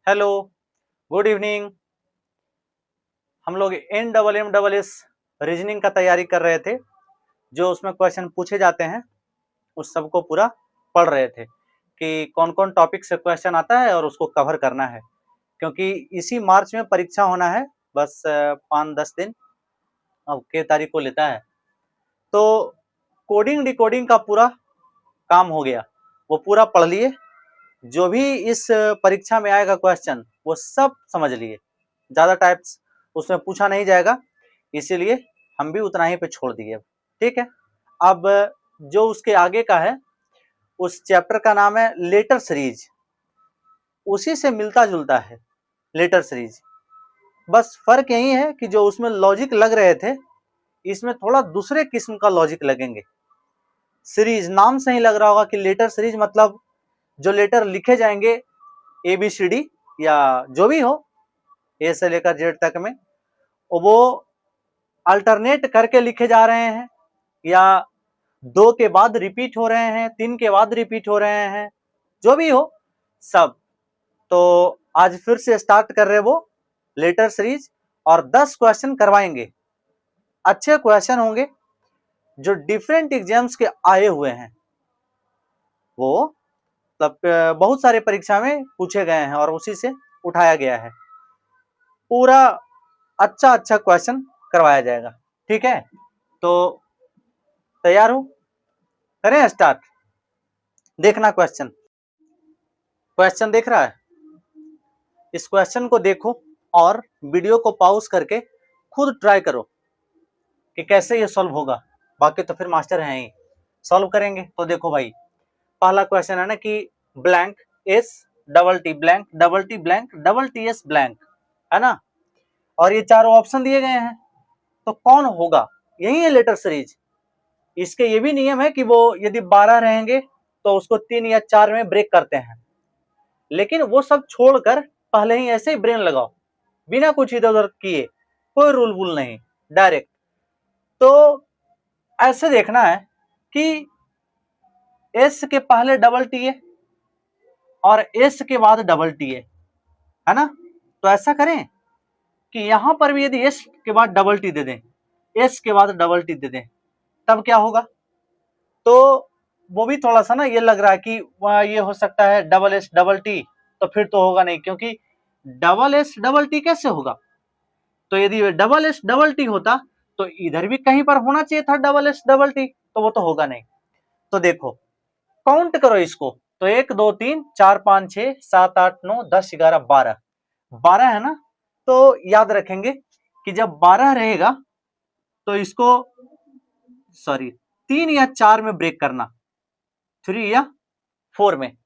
Hello, good evening. हम लोग NMMS reasoning का तैयारी कर रहे थे। जो उसमें क्वेश्चन पूछे जाते हैं उस सबको पूरा पढ़ रहे थे कि कौन कौन टॉपिक से क्वेश्चन आता है और उसको कवर करना है, क्योंकि इसी मार्च में परीक्षा होना है। बस 5-10 दिन अब के तारीख को लेता है। तो कोडिंग डिकोडिंग का पूरा काम हो गया, वो पूरा पढ़ लिए। जो भी इस परीक्षा में आएगा क्वेश्चन वो सब समझ लिए। ज़्यादा टाइप्स उसमें पूछा नहीं जाएगा, इसीलिए हम भी उतना ही पे छोड़ दिए। ठीक है, अब जो उसके आगे का है उस चैप्टर का नाम है लेटर सीरीज। उसी से मिलता जुलता है लेटर सीरीज, बस फर्क यही है कि जो उसमें लॉजिक लग रहे थे इसमें थोड़ा दूसरे किस्म का लॉजिक लगेंगे। सीरीज नाम से ही लग रहा होगा कि लेटर सीरीज, मतलब जो लेटर लिखे जाएंगे ABCD या जो भी हो A से लेकर Z तक में, वो अल्टरनेट करके लिखे जा रहे हैं या 2 के बाद रिपीट हो रहे हैं, 3 के बाद रिपीट हो रहे हैं, जो भी हो सब। तो आज फिर से स्टार्ट कर रहे वो लेटर सीरीज और 10 क्वेश्चन करवाएंगे। अच्छे क्वेश्चन होंगे जो डिफरेंट एग्जाम्स के आए हुए हैं, वो मतलब बहुत सारे परीक्षा में पूछे गए हैं और उसी से उठाया गया है। पूरा अच्छा क्वेश्चन करवाया जाएगा। ठीक है, तो तैयार हो, करें स्टार्ट। देखना क्वेश्चन देख रहा है, इस क्वेश्चन को देखो और वीडियो को पॉज करके खुद ट्राई करो कि कैसे ये सॉल्व होगा। बाकी तो फिर मास्टर हैं ही, सॉल्व करेंगे। तो देखो भाई, पहला क्वेश्चन है ना कि blank S double T blank double T blank double TS blank, है ना। और ये चारों ऑप्शन दिए गए हैं, तो कौन होगा, यही है लेटर सीरीज। इसके ये भी नियम है कि वो यदि 12 रहेंगे तो उसको 3 या 4 में ब्रेक करते हैं, लेकिन वो सब छोड़कर पहले ही ऐसे ही ब्रेन लगाओ, बिना कुछ इधर उधर किए, कोई रूल वूल नहीं, डायरेक्ट। तो ऐसे देखना है कि S के पहले डबल T है और S के बाद डबल T है ना। तो ऐसा करें कि यहां पर भी यदि S के बाद डबल T दे दें, S के बाद डबल T दे दें, तब क्या होगा। तो वो भी थोड़ा सा ना ये लग रहा है कि ये हो सकता है डबल S डबल T, तो फिर तो होगा नहीं, क्योंकि डबल S डबल T कैसे होगा। तो यदि डबल S डबल T होता तो इधर भी कहीं पर होना चाहिए था डबल S डबल T, तो वो तो होगा नहीं। तो देखो काउंट करो इसको, तो 1 2 3 4 5 6 7 8 9 10 11 12, 12 है ना। तो याद रखेंगे कि जब 12 रहेगा तो इसको सॉरी 3 या 4 में ब्रेक करना, 3 या 4 में।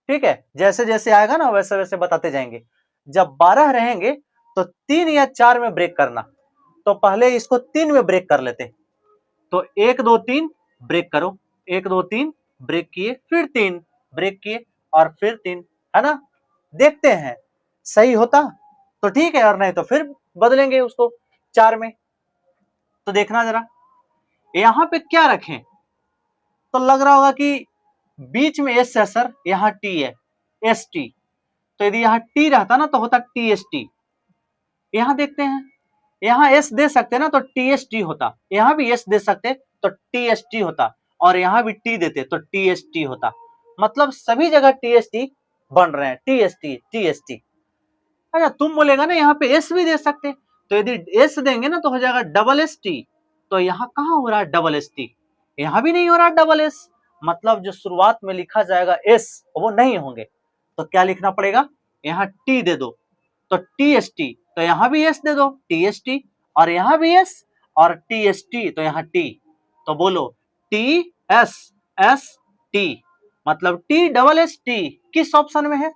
ठीक है, जैसे जैसे आएगा ना वैसे वैसे बताते जाएंगे। जब 12 रहेंगे तो 3 या 4 में ब्रेक करना, तो पहले इसको 3 में ब्रेक कर लेते। तो 1 2 3 ब्रेक करो, 1 2 3 ब्रेक किए, फिर 3 ब्रेक किए और फिर 3, है ना। देखते हैं सही होता तो ठीक है, और नहीं तो फिर बदलेंगे उसको 4 में। तो देखना जरा यहां पे क्या रखें, तो लग रहा होगा कि बीच में S है सर, यहाँ T है, ST। तो यदि यहाँ T रहता ना तो होता TST। यहां देखते हैं, यहाँ S दे सकते ना तो TST होता, यहाँ भी S दे सकते तो TST होता, और यहाँ भी T देते तो TST होता। मतलब सभी जगह TST बन रहे हैं, TST। अच्छा तुम बोलेगा ना यहाँ पे S भी दे सकते, तो यदि S देंगे ना तो हो जाएगा डबल ST। तो यहाँ कहाँ हो रहा है डबल ST, यहाँ भी नहीं हो रहा डबल S, मतलब जो शुरुआत में लिखा जाएगा S वो नहीं होंगे। तो क्या लिखना पड़ेगा, यहाँ T दे दो तो TST, तो यहाँ भी S दे दो TST, और यहाँ भी S और TST, तो यहाँ T। तो बोलो TSST, मतलब T डबल ST किस ऑप्शन में है,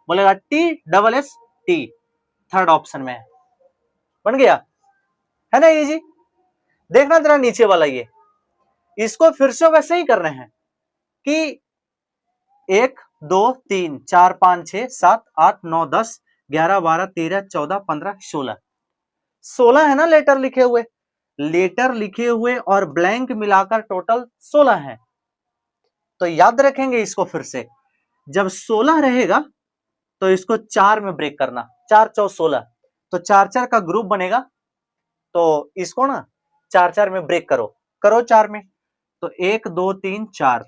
बोलेगा T double ST third option में है। बन गया, है ना ये जी। देखना जरा नीचे वाला, ये इसको फिर से वैसे ही करने हैं कि 1 2 3 4 5 6 7 8 9 10 11 12 13 14 15 16, 16 है ना लेटर लिखे हुए और ब्लैंक मिलाकर टोटल 16 है। तो याद रखेंगे इसको फिर से, जब 16 रहेगा तो इसको 4 में ब्रेक करना, 4 चौ 16, तो 4 का ग्रुप बनेगा। तो इसको ना 4 में ब्रेक करो 4 में, तो 1 2 3 4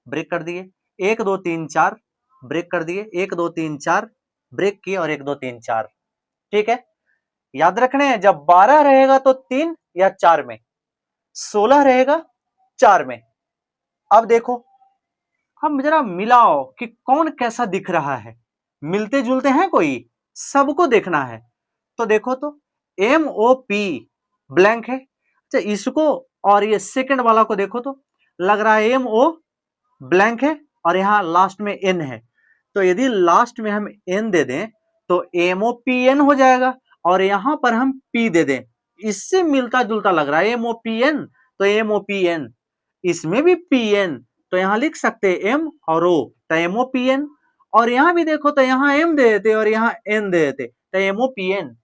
ब्रेक कर दिए, 1 2 3 4 ब्रेक कर दिए, 1 2 3 4 ब्रेक किए और 1 2 3 4। ठीक है, याद रखने हैं, जब 12 रहेगा तो 3 या 4 में, 16 रहेगा 4 में। अब देखो, हम जरा मिलाओ कि कौन कैसा दिख रहा है, मिलते जुलते हैं कोई, सबको देखना है। तो देखो तो MOP ब्लैंक है। अच्छा, इसको और ये सेकंड वाला को देखो तो लग रहा है MO ब्लैंक है और यहां लास्ट में N है। तो यदि लास्ट में हम N दे दें तो MOPN हो जाएगा और यहां पर हम P दे दें, इससे मिलता जुलता लग रहा है MOPN, तो MOPN। इसमें भी PN, तो यहां लिख सकते हैं M और O, तो MOPN। और यहां भी देखो तो यहां M दे देते और यहां N दे देते, तो MOPN।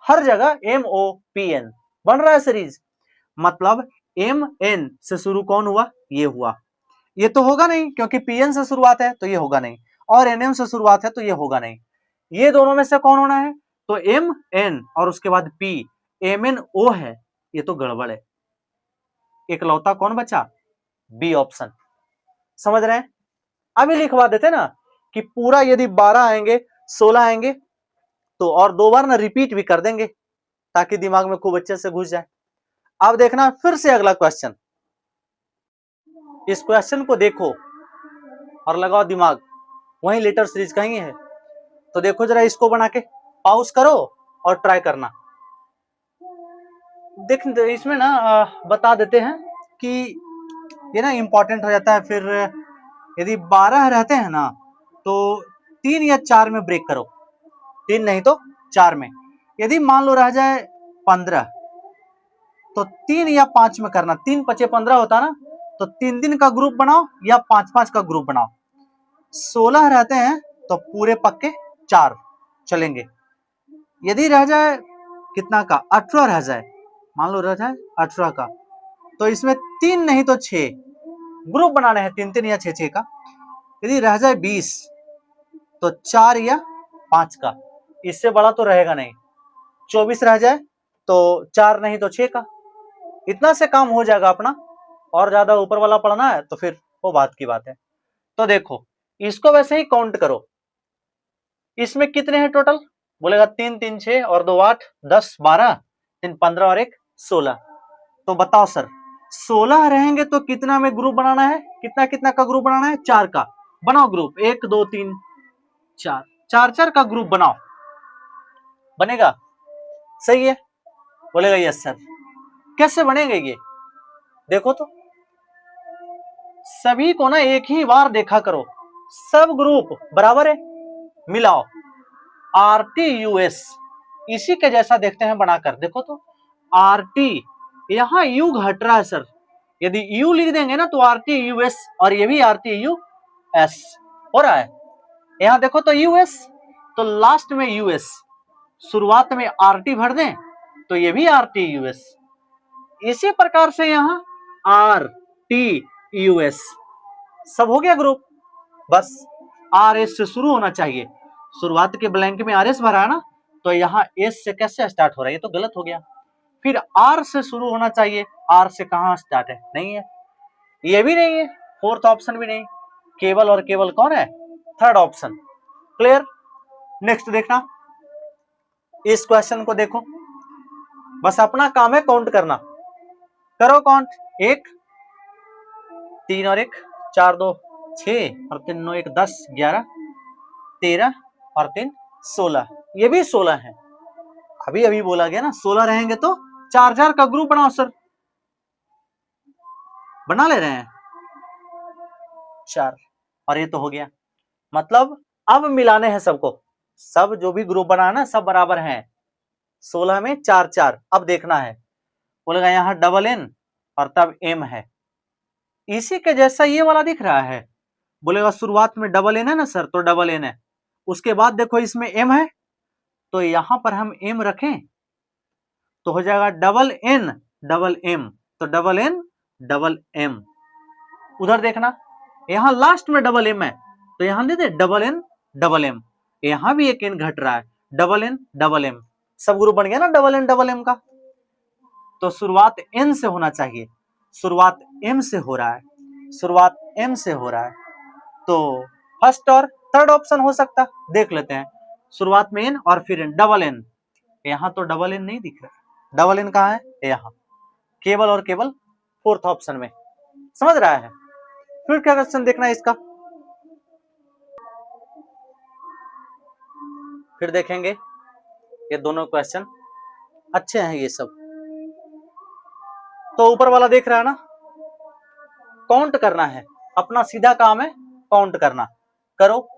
हर जगह MOPN बन रहा है सीरीज। मतलब MN से शुरू कौन हुआ, ये हुआ, ये तो होगा नहीं क्योंकि PN से शुरुआत है तो ये होगा नहीं, और NM से शुरुआत है तो ये होगा नहीं। ये दोनों में से कौन होना है, तो MN और उसके बाद P, MNO है, ये तो गड़बड़ है। इकलौता कौन बचा, बी ऑप्शन। समझ रहे हैं? अभी लिखवा देते ना कि पूरा यदि 12 आएंगे 16 आएंगे तो और 2 बार ना रिपीट भी कर देंगे ताकि दिमाग में खूब अच्छे से घुस जाए। अब देखना फिर से अगला क्वेश्चन, इस क्वेश्चन को देखो और लगाओ दिमाग, वही लेटर सीरीज का ही है। तो देखो जरा, इसको बना के पॉज करो और ट्राई करना। देख इसमें ना बता देते हैं कि ये ना इंपॉर्टेंट हो जाता है। फिर यदि 12 रहते हैं ना तो 3 या 4 में ब्रेक करो, 3 नहीं तो 4 में। यदि मान लो रह जाए 15 तो 3 या 5 में करना, 3 5 15 होता ना, तो 3 का ग्रुप बनाओ या 5 का ग्रुप बनाओ। 16 रहते हैं तो पूरे पक्के 4 चलेंगे। यदि रह जाए कितना का, 18 रह जाए, मान लो रह जाए 18 का, तो इसमें 3 नहीं तो 6 ग्रुप बनाने हैं, 3 3 या 6 6 का। यदि रह जाए 20 तो 4 या 5 का, इससे बड़ा तो रहेगा नहीं। 24 रह जाए तो 4 नहीं तो 6 का, इतना से काम हो जाएगा अपना। और ज्यादा ऊपर वाला पढ़ना है तो फिर वो बात की बात है। तो देखो इसको वैसे ही काउंट करो, इसमें कितने हैं टोटल, बोलेगा 3 3 6 और 2 8 10 12, 3 15 और 1 16। तो बताओ सर, 16 रहेंगे तो कितना में ग्रुप बनाना है, कितना कितना का ग्रुप बनाना है, 4 का। बनाओ ग्रुप, 1 2 3 4, 4 का ग्रुप बनाओ, बनेगा? सही है, बोलेगा यस सर। कैसे बनेंगे ये, देखो तो, सभी को ना एक ही बार देखा करो, सब ग्रुप बराबर है, मिलाओ। RTUS इसी के जैसा देखते हैं बनाकर, देखो तो RT, यहां U घट रहा है सर, यदि U लिख देंगे ना तो RTUS, और ये भी RTUS हो रहा है। यहां देखो तो US, तो लास्ट में US, शुरुआत में RT भर दें तो ये भी RTUS। इसी प्रकार से यहां RTUS, सब हो गया ग्रुप। बस RS से शुरू होना चाहिए, शुरुआत के ब्लैंक में RS भरा है ना, तो यहाँ S से कैसे स्टार्ट हो रहा है, ये तो गलत हो गया। फिर R से शुरू होना चाहिए, R से कहां स्टार्ट है, नहीं है, ये भी नहीं है, फोर्थ ऑप्शन भी नहीं, केवल और केवल कौन है, थर्ड ऑप्शन। क्लियर? नेक्स्ट देखना, इस क्वेश्चन को देखो, बस अपना काम है काउंट करना, करो काउंट, 1 3 और 1 4 2 6 और 3 9 1 10 11 13 और 3 16, ये भी 16 है। अभी अभी बोला गया ना 16 रहेंगे तो 4 4 का ग्रुप बनाओ सर, बना ले रहे हैं 4, और ये तो हो गया। मतलब अब मिलाने हैं सबको, सब जो भी ग्रुप बना है ना सब बराबर हैं, 16 में 4 4। अब देखना है, बोलेगा यहाँ डबल N और तब M है, इसी के जैसा ये वाला दिख रहा है, बोलेगा शुरुआत में डबल N है ना सर, तो डबल N है, उसके बाद देखो इसमें M है, तो यहां पर हम M रखें तो हो जाएगा डबल N डबल M, तो डबल N डबल M। उधर देखना, यहां लास्ट में डबल M है तो यहां दे दे डबल N डबल M, यहाँ भी एक n घट रहा है, डबल n डबल m, सब ग्रुप बन गया ना डबल n डबल m का। तो शुरुआत n से होना चाहिए, शुरुआत m से हो रहा है, शुरुआत m से हो रहा है, तो फर्स्ट और थर्ड ऑप्शन हो सकता, देख लेते हैं। शुरुआत में n और फिर n, डबल n, यहाँ तो डबल n नहीं दिख रहा, डबल n कहाँ है, यहाँ, केवल और केवल फोर्थ ऑप्शन में। समझ रहा है? फिर क्या क्वेश्चन देखना है इसका, फिर देखेंगे। ये दोनों क्वेश्चन अच्छे हैं ये सब। तो ऊपर वाला देख रहा है ना, काउंट करना है, अपना सीधा काम है काउंट करना। करो,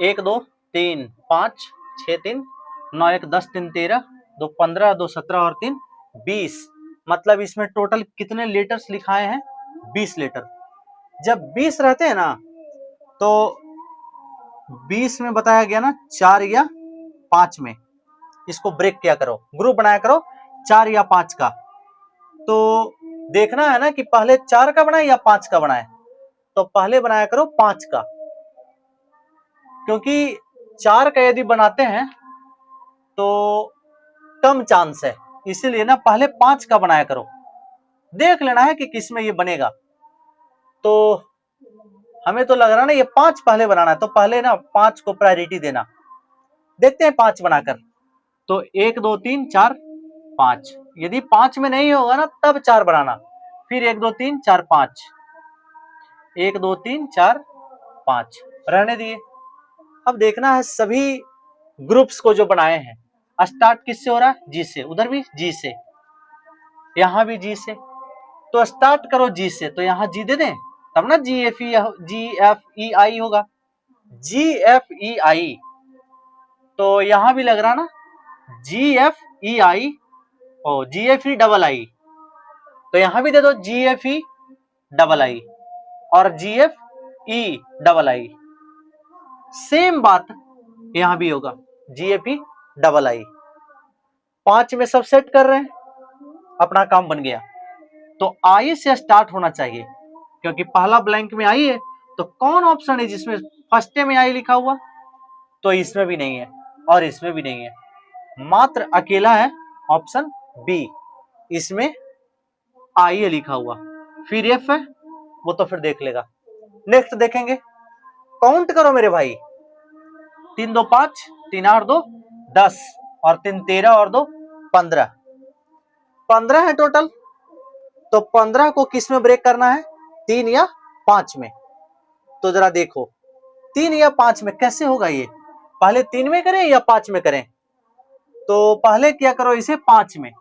1 2 3 5 6 3 9 1 10 3 13 2 15 2 17 और 3 20, मतलब इसमें टोटल कितने लेटर्स लिखाए हैं, 20 लेटर। जब 20 रहते हैं ना, तो 20 में बताया गया ना 4 या 5 में, इसको ब्रेक किया करो, ग्रुप बनाया करो 4 या 5 का। तो देखना है ना कि पहले 4 का बनाए या 5 का बनाए, तो पहले बनाया करो 5 का, क्योंकि 4 का यदि बनाते हैं तो कम चांस है, इसीलिए ना पहले 5 का बनाया करो। देख लेना है कि किसमें ये बनेगा। तो हमें तो लग रहा ना ये 5 पहले बनाना है, तो पहले ना 5 को प्रायोरिटी देना। देखते हैं 5 बनाकर। तो 1 2 3 4 5, यदि 5 में नहीं होगा ना तब 4 बनाना, फिर 1 2 3 4 5, 1 2 3 4 5 रहने दिए। अब देखना है सभी ग्रुप्स को जो बनाए हैं, स्टार्ट किससे हो रहा है, जी से, उधर भी जी से, यहां भी जी से, तो स्टार्ट करो जी से, तो यहां जी दे दें तब ना जी एफ ई आई होगा, जी एफ ई आई। तो यहां भी लग रहा ना जी एफ ई आई और जी एफ ई डबल आई, तो यहां भी दे दो जी एफ ई डबल आई और G F E double I. Same बात यहां भी होगा, जी एफ ई डबल आई। 5 में सब सेट कर रहे हैं, अपना काम बन गया। तो आई से स्टार्ट होना चाहिए, क्योंकि पहला ब्लैंक में आई है, तो कौन ऑप्शन है जिसमें फर्स्ट में आई लिखा हुआ, तो इसमें भी नहीं है और इसमें भी नहीं है, मात्र अकेला है ऑप्शन बी, इसमें आई है लिखा हुआ, फिर एफ है, वो तो फिर देख लेगा। नेक्स्ट देखेंगे, काउंट करो मेरे भाई, 3 2 5 3 8 2 10 और 3 13 और 2 15, 15 है टोटल। तो 15 को किस में ब्रेक करना है, 3 या 5 में। तो जरा देखो 3 या 5 में कैसे होगा ये, पहले 3 में करें या 5 में करें, तो पहले क्या करो इसे 5 में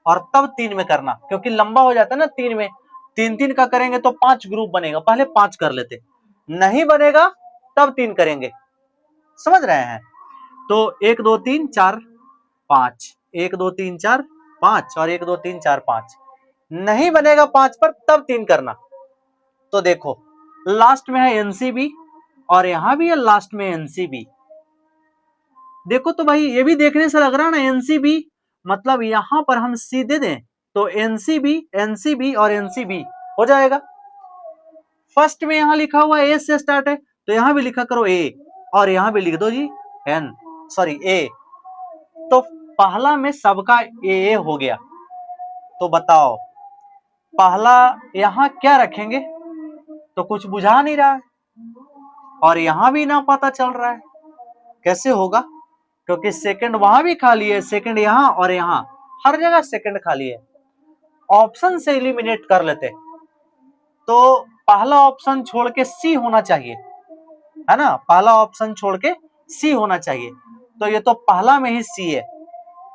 और तब 3 में करना, क्योंकि लंबा हो जाता है ना 3 में, 3 का करेंगे तो 5 ग्रुप बनेगा, पहले 5 कर लेते, नहीं बनेगा तब 3 करेंगे। समझ रहे हैं? तो 1 2 3 4 5, 1 2 3 4 5 और 1 2 3 4 5, नहीं बनेगा 5 पर तब 3 करना। तो देखो लास्ट में है एनसीबी और यहां भी है लास्ट में एनसीबी। देखो तो भाई ये भी देखने से लग रहा है ना एनसीबी, मतलब यहां पर हम सी दे दें तो एनसीबी एनसीबी और एनसीबी हो जाएगा। फर्स्ट में यहां लिखा हुआ ए से स्टार्ट है, तो यहां भी लिखा करो ए और यहां भी लिख दो जी एन, सॉरी ए। तो पहला में सबका ए हो गया। तो बताओ पहला यहां क्या रखेंगे, तो कुछ बुझा नहीं रहा है और यहां भी ना पता चल रहा है कैसे होगा, क्योंकि सेकंड वहां भी खाली है, सेकंड यहां और यहां हर जगह सेकंड खाली है। ऑप्शन से एलिमिनेट कर लेते, तो पहला ऑप्शन छोड़ के सी होना चाहिए, है ना, पहला ऑप्शन छोड़ के सी होना चाहिए। तो ये तो पहला में ही सी है,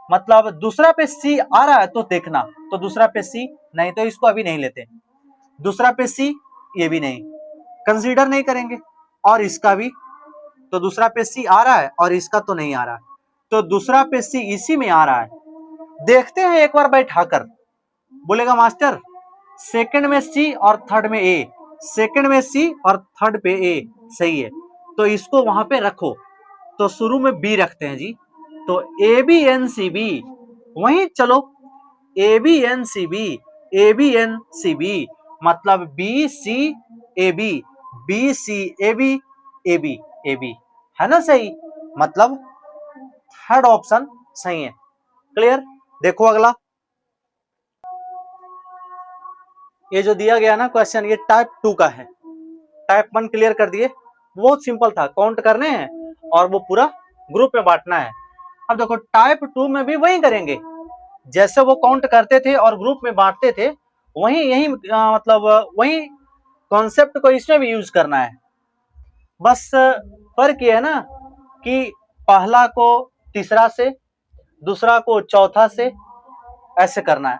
मतलब दूसरा पे सी आ रहा है तो देखना, तो दूसरा पे सी नहीं, तो इसको अभी नहीं लेते। दूसरा पे सी, ये भी नहीं, कंसीडर नहीं करेंगे। और इसका भी, तो दूसरा पे सी आ रहा है और इसका तो नहीं आ रहा, तो दूसरा पे सी इसी में आ रहा है। देखते हैं एक बार बैठाकर, बोलेगा मास्टर सेकंड में सी और थर्ड में ए, सेकंड में सी और थर्ड पे ए, सही है, तो इसको वहां पे रखो। तो शुरू में बी रखते हैं जी, तो A B N C B, वहीं चलो A B N C B, A B N C B, मतलब B C A B, B C A B, A B A B, है ना सही, मतलब थर्ड ऑप्शन सही है। क्लियर। देखो अगला, ये जो दिया गया ना क्वेश्चन, ये टाइप 2 का है। टाइप 1 क्लियर कर दिए, बहुत सिंपल था, काउंट करने हैं और वो पूरा ग्रुप में बांटना है। अब देखो टाइप 2 में भी वही करेंगे, जैसे वो काउंट करते थे और ग्रुप में बांटते थे, वही यही मतलब वही कॉन्सेप्ट को इसमें भी यूज करना है। बस फर्क ये है ना कि पहला को तीसरा से, दूसरा को चौथा से, ऐसे करना है।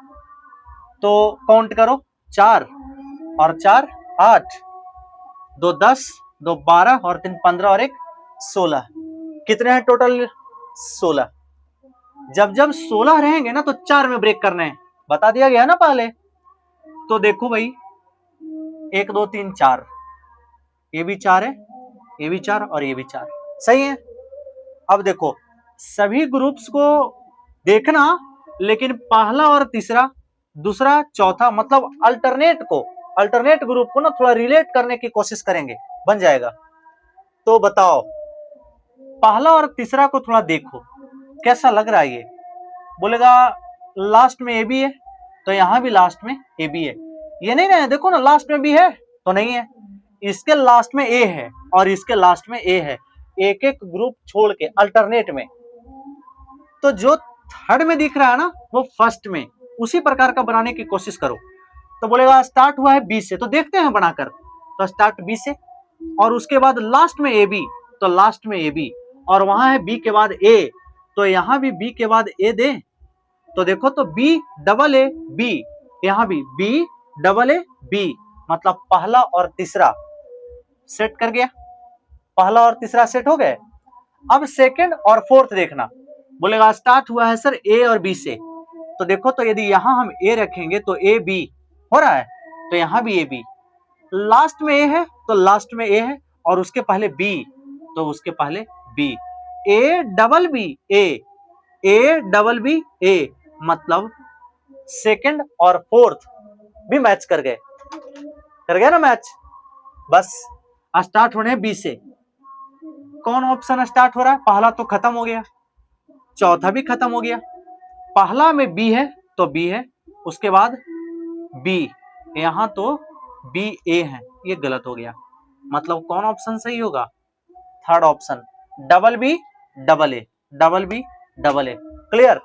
तो काउंट करो, 4 और 4 8, 2 10, 2 12 और 3 15 और 1 16। कितने हैं टोटल? 16। जब जब 16 रहेंगे ना तो 4 में ब्रेक करने हैं, बता दिया गया ना पहले। तो देखो भाई 1 2 3 4, ये भी 4 है, ये भी 4 और ये भी 4, सही है। अब देखो सभी ग्रुप्स को देखना, लेकिन पहला और तीसरा, दूसरा चौथा, मतलब अल्टरनेट ग्रुप को ना थोड़ा रिलेट करने की कोशिश करेंगे, बन जाएगा। तो बताओ पहला और तीसरा को थोड़ा देखो कैसा लग रहा है। ये बोलेगा लास्ट में ए बी है, तो यहां भी लास्ट में ए बी है। ये नहीं ना, देखो ना लास्ट में बी है तो नहीं है, इसके लास्ट में ए है और इसके लास्ट में ए है, एक एक ग्रुप छोड़ के अल्टरनेट में। तो जो थर्ड में दिख रहा है ना वो फर्स्ट में, उसी प्रकार का बनाने की कोशिश करो। तो बोलेगा स्टार्ट हुआ है बी से, तो देखते हैं बनाकर। तो स्टार्ट बी से और उसके बाद लास्ट में ए बी, तो लास्ट में ए बी, और वहां है बी के बाद ए, तो यहां भी बी के बाद ए दे। तो देखो तो बी डबल ए बी, यहां भी बी डबल ए बी, मतलब पहला और तीसरा सेट कर गया, पहला और तीसरा सेट हो गए। अब सेकंड और फोर्थ देखना, बोलेगा स्टार्ट हुआ है सर ए और बी से, तो देखो तो यदि यहां हम ए रखेंगे तो ए बी हो रहा है, तो यहां भी ए बी, लास्ट में ए है तो लास्ट में ए है, और उसके पहले बी तो उसके पहले B, A double B A double B A, मतलब सेकंड और फोर्थ भी मैच कर गए ना मैच। बस स्टार्ट होने बी से, कौन ऑप्शन स्टार्ट हो रहा है? पहला तो खत्म हो गया, चौथा भी खत्म हो गया। पहला में बी है तो बी है, उसके बाद बी, यहां तो बी ए है, ये गलत हो गया, मतलब कौन ऑप्शन सही होगा? Third option, double B double A, double B double A. Clear.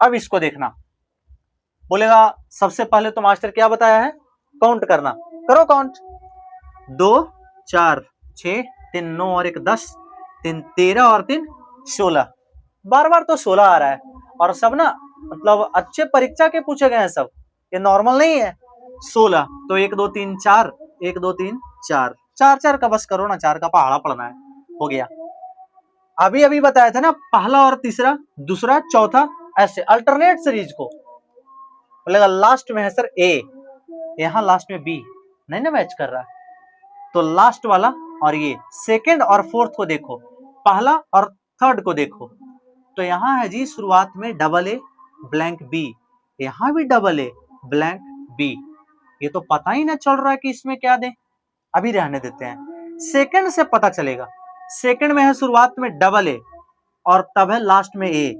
अब इसको देखना, बोलेगा सबसे पहले तो मास्टर क्या बताया है? काउंट करना, करो काउंट, 2 4 6 3 9 और 1 10, 3 13 और 3 16, बार बार तो 16 आ रहा है, और सब ना मतलब अच्छे परीक्षा के पूछे गए हैं सब, ये नॉर्मल नहीं है। 16 तो 1 2 3 4, 1 2 3 4, 4 4 का बस करो ना, 4 का पहाड़ा पढ़ना है, हो गया। अभी अभी बताया था ना पहला और तीसरा, दूसरा चौथा, ऐसे अल्टरनेट सीरीज को। बोलेगा लास्ट में है सर ए, यहां लास्ट में बी, नहीं ना मैच कर रहा, तो लास्ट वाला और ये सेकंड और फोर्थ को देखो, पहला और थर्ड को देखो, तो यहां है जी शुरुआत में डबल ए ब्लैंक बी, यहां भी डबल ए ब्लैंक बी, ये तो पता ही ना चल रहा है कि इसमें क्या दें, अभी रहने देते हैं, सेकंड से पता चलेगा। सेकंड में है शुरुआत में डबल ए और तब है लास्ट में ए,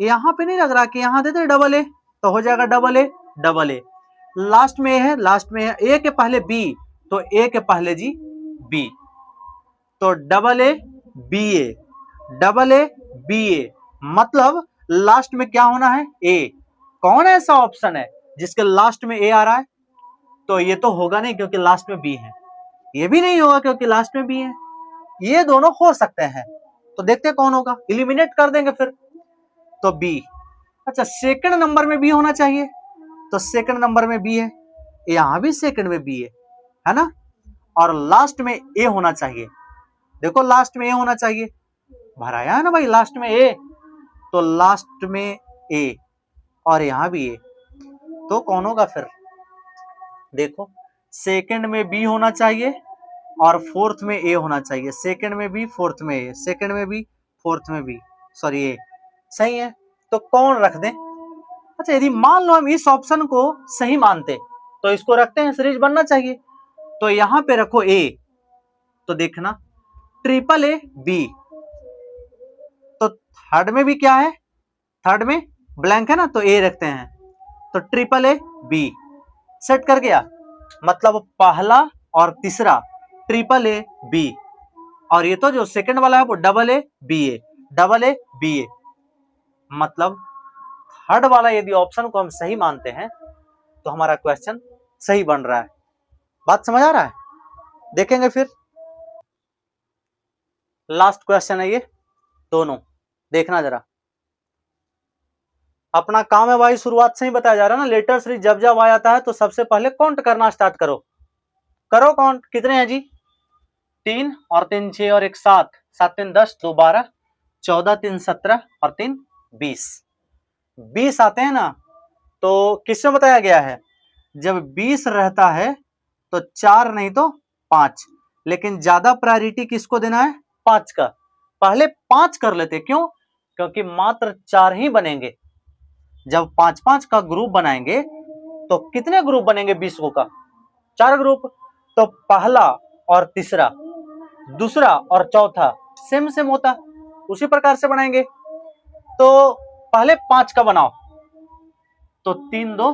यहां पे नहीं लग रहा कि यहां देते डबल ए, तो हो जाएगा double A double A, last में है, लास्ट में है ए के पहले बी, तो ए के पहले जी बी, तो double A B A, double A B A, मतलब लास्ट में क्या होना है? ए। कौन ऐसा ऑप्शन है जिसके लास्ट में ए आ रहा है? तो ये तो होगा नहीं क्योंकि लास्ट में बी है, ये भी नहीं होगा क्योंकि लास्ट में बी है, ये दोनों हो सकते हैं, तो देखते हैं कौन होगा, एलिमिनेट कर देंगे फिर। तो बी, अच्छा सेकंड नंबर में बी होना चाहिए, तो सेकंड नंबर में बी है, यहां भी सेकंड में बी है ना, और लास्ट में ए होना चाहिए, देखो लास्ट में ए होना चाहिए, भराया है ना भाई लास्ट में ए, तो लास्ट में ए और यहां भी ए, तो कौन होगा फिर? देखो सेकंड में बी होना चाहिए और फोर्थ में ए होना चाहिए, सेकंड में बी फोर्थ में ए, सेकंड में बी फोर्थ में बी, सॉरी ए, सही है। तो कौन रख दें? अच्छा यदि मान लो हम इस ऑप्शन को सही मानते तो इसको रखते हैं, सीरीज बनना चाहिए, तो यहां पे रखो ए, तो देखना ट्रिपल ए बी, तो थर्ड में भी क्या है, थर्ड में ब्लैंक है ना, तो ए रखते हैं, तो ट्रिपल ए बी सेट कर गया। मतलब पहला और तीसरा ट्रिपल ए बी, और ये तो जो सेकंड वाला है वो double A B A, double A B A. मतलब थर्ड वाला यदि ऑप्शन को हम सही मानते हैं तो हमारा क्वेश्चन सही बन रहा है। बात समझ आ रहा है? देखेंगे फिर लास्ट क्वेश्चन है ये दोनों, देखना जरा। अपना काम है भाई, शुरुआत से ही बताया जा रहा है ना, लेटर सीरीज जब जब आ जाता है तो सबसे पहले काउंट करना स्टार्ट करो। करो काउंट, कितने हैं जी? 3 और 3 6 और 1 7, 7 3 10, 2 12, 14 3 17 और 3 20, 20 आते हैं ना। तो किसमें बताया गया है, जब 20 रहता है तो 4 नहीं तो 5, लेकिन ज्यादा प्रायोरिटी किसको देना है? 5 का। पहले 5 कर लेते, क्यों? क्योंकि मात्र 4 ही बनेंगे। जब 5-5 का ग्रुप बनाएंगे तो कितने ग्रुप बनेंगे 20 का? 4 ग्रुप। तो पहला और तीसरा, दूसरा और चौथा सेम सेम होता, उसी प्रकार से बनाएंगे। तो पहले 5 का बनाओ, तो 3 2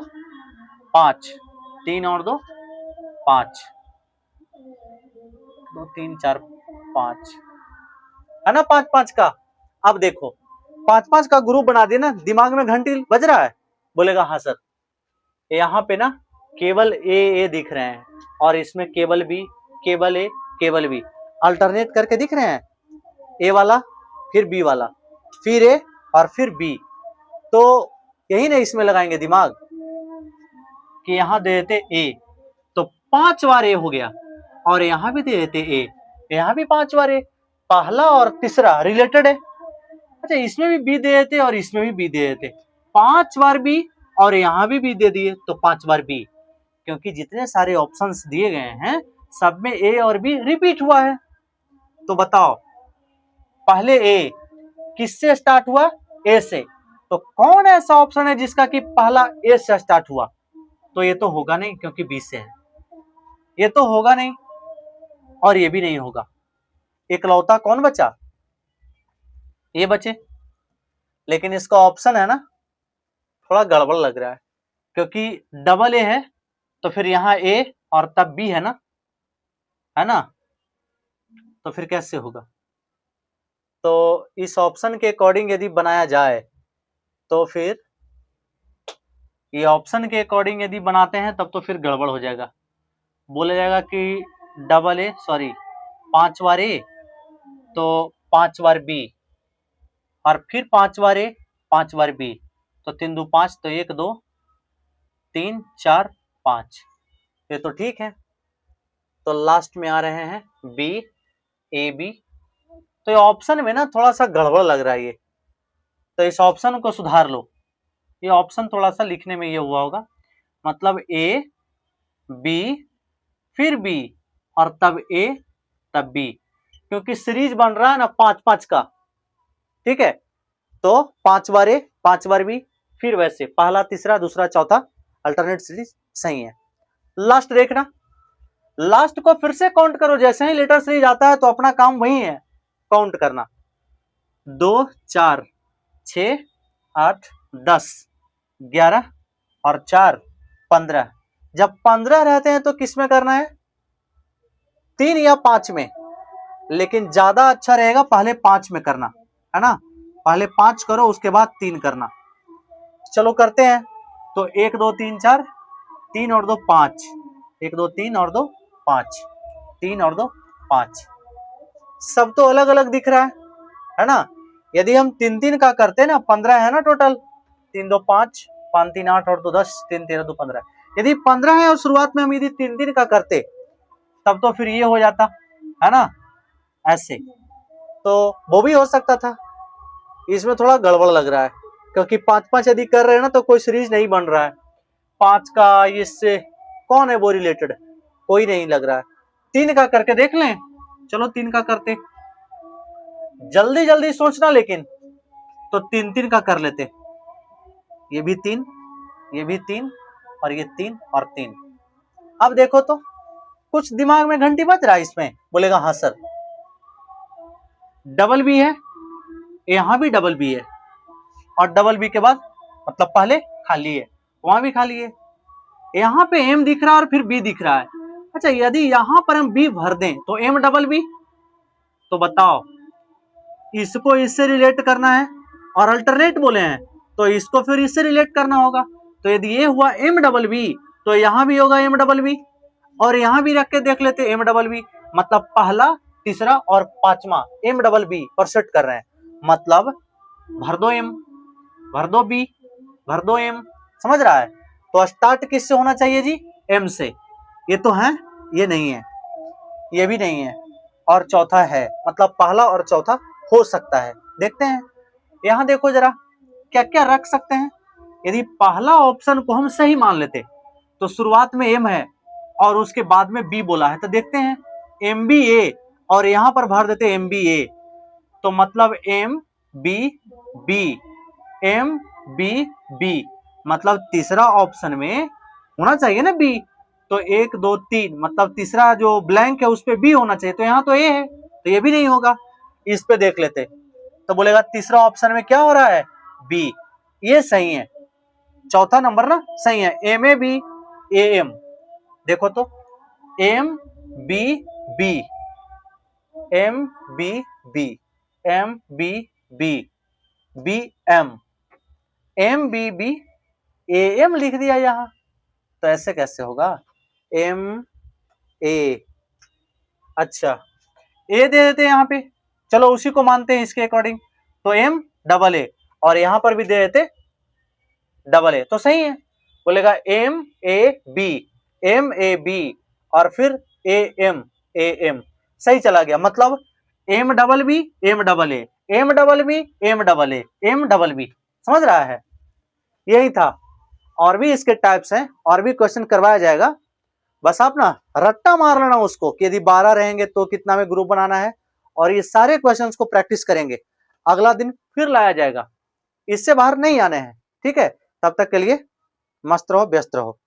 5, 3 और 2 5, 2 3 4 5 है ना, 5-5 का। अब देखो 5-5 का ग्रुप बना दिया ना, दिमाग में घंटी बज रहा है? बोलेगा हाँ सर। यहाँ पे ना केवल ए दिख रहे हैं और इसमें केवल बी, केवल ए, केवल बी, अल्टरनेट करके दिख रहे हैं, ए वाला फिर बी वाला फिर ए और फिर बी। तो यही ना इसमें लगाएंगे दिमाग कि यहाँ दे देते ए तो 5 बार ए हो गया, और यहाँ भी दे देते ए, यहाँ भी 5 बार ए, पहला और तीसरा रिलेटेड है। अच्छा इसमें भी बी दे देते और इसमें भी बी दे देते, 5 बार बी, और यहाँ भी बी दे दिए तो 5 बार बी, क्योंकि जितने सारे ऑप्शंस दिए गए हैं सब में ए और बी रिपीट हुआ है। तो बताओ पहले ए किससे स्टार्ट हुआ? ए से। तो कौन ऐसा ऑप्शन है जिसका कि पहला ए से स्टार्ट हुआ? तो ये तो होगा नहीं, क्योंकि बी से है, ये तो होगा नहीं और ये भी नहीं होगा। इकलौता कौन बचा? ये बचे। लेकिन इसका ऑप्शन है ना थोड़ा गड़बड़ लग रहा है, क्योंकि डबल ए है तो फिर यहाँ ए और तब बी है ना, तो फिर कैसे होगा? तो इस ऑप्शन के अकॉर्डिंग यदि बनाया जाए तो फिर ये ऑप्शन के अकॉर्डिंग यदि बनाते हैं तब तो फिर गड़बड़ हो जाएगा। बोला जाएगा कि डबल ए सॉरी 5 बार ए तो 5 बार बी, और फिर 5 बार ए 5 बार बी, तो 3 2 5, तो 1 2 3 4 5, ये तो ठीक है। तो लास्ट में आ रहे हैं बी ए बी। तो ये ऑप्शन में ना थोड़ा सा गड़बड़ लग रहा है ये, तो इस ऑप्शन को सुधार लो। ये ऑप्शन थोड़ा सा लिखने में ये हुआ होगा, मतलब ए बी फिर बी और तब ए तब बी, क्योंकि सीरीज बन रहा है ना 5-5 का, ठीक है। तो 5 बार ए 5 बार बी, फिर वैसे पहला तीसरा दूसरा चौथा अल्टरनेट सीरीज सही है। लास्ट देखना, लास्ट को फिर से काउंट करो, जैसे ही लेटर सीरीज आता है तो अपना काम वही है काउंट करना। 2 4 6 8 10 11 और 4 15। जब 15 रहते हैं तो किस में करना है? 3 या 5 में, लेकिन ज्यादा अच्छा रहेगा पहले 5 में करना, है ना। पहले 5 करो उसके बाद 3 करना। चलो करते हैं। तो 1 2 3 4, 3 और 2 5, 1 2 3 और 2 5, 3 और 2 5, सब तो अलग अलग दिख रहा है ना। यदि हम 3-3 का करते ना, 15 है ना टोटल, 3 2 5, 5 3 8 और 2 10, 3 13 2 15। यदि 15 है और शुरुआत में हम यदि 3-3 का करते तब तो फिर ये हो जाता, है ना, ऐसे। तो वो भी हो सकता था। इसमें थोड़ा गड़बड़ लग रहा है, क्योंकि 5-5 यदि कर रहे हैं ना तो कोई सीरीज नहीं बन रहा है। 5 का इससे कौन है वो रिलेटेड, कोई नहीं लग रहा है। 3 का करके देख लें, चलो 3 का करते, जल्दी जल्दी सोचना, लेकिन तो 3-3 का कर लेते। ये भी 3, ये भी 3 और ये 3 और 3। अब देखो तो कुछ दिमाग में घंटी बज रहा है इसमें? बोलेगा हाँ सर। डबल बी है, यहाँ भी डबल बी है, और डबल बी के बाद मतलब पहले खाली है, वहां भी खाली है, यहाँ पे एम दिख रहा है और फिर बी दिख रहा है। अच्छा, यदि यहां पर हम बी भर दें तो एम डबल बी, तो बताओ इसको इससे रिलेट करना है और अल्टरनेट बोले हैं तो इसको फिर इससे रिलेट करना होगा। तो यदि ये हुआ एम डबल बी तो यहां भी होगा एम डबल बी, और यहां भी रख के देख लेते एम डबल बी, मतलब पहला, तीसरा और पांचवा एम डबल बी पर सेट कर रहे हैं, मतलब भर दो एम, भर दो बी, भर दो एम, समझ रहा है। तो स्टार्ट किससे होना चाहिए जी? एम से। ये तो है, ये नहीं है, ये भी नहीं है, और चौथा है, मतलब पहला और चौथा हो सकता है। देखते हैं, यहां देखो जरा क्या क्या रख सकते हैं। यदि पहला ऑप्शन को हम सही मान लेते तो शुरुआत में एम है और उसके बाद में बी बोला है, तो देखते हैं एम बी ए, और यहां पर भर देते एम बी ए, तो मतलब M B B, M B B, मतलब तीसरा ऑप्शन में होना चाहिए ना बी, तो 1 2 3 मतलब तीसरा जो ब्लैंक है उस पे बी होना चाहिए, तो यहाँ तो ए है, तो ये भी नहीं होगा। इस पे देख लेते, तो बोलेगा तीसरा ऑप्शन में क्या हो रहा है? बी, ये सही है, चौथा नंबर ना सही है, M A B A M. देखो तो M B B, M B B, M B B, B M, M B B A M लिख दिया यहां, तो ऐसे कैसे होगा? एम ए, अच्छा ए दे देते यहां पे, चलो उसी को मानते हैं इसके अकॉर्डिंग, तो एम डबल ए, और यहां पर भी दे देते डबल ए, तो सही है। बोलेगा M A B, M A B, और फिर ए एम, ए एम, सही चला गया, मतलब M double B, M double A, M double B, M double A, M double B, समझ रहा है। यही था, और भी इसके टाइप्स हैं, और भी क्वेश्चन करवाया जाएगा, बस आप ना रट्टा मार लेना उसको कि यदि 12 रहेंगे तो कितना में ग्रुप बनाना है, और ये सारे क्वेश्चंस को प्रैक्टिस करेंगे, अगला दिन फिर लाया जाएगा, इससे बाहर नहीं आने हैं, ठीक है। तब तक के लिए मस्त रहो, व्यस्त रहो।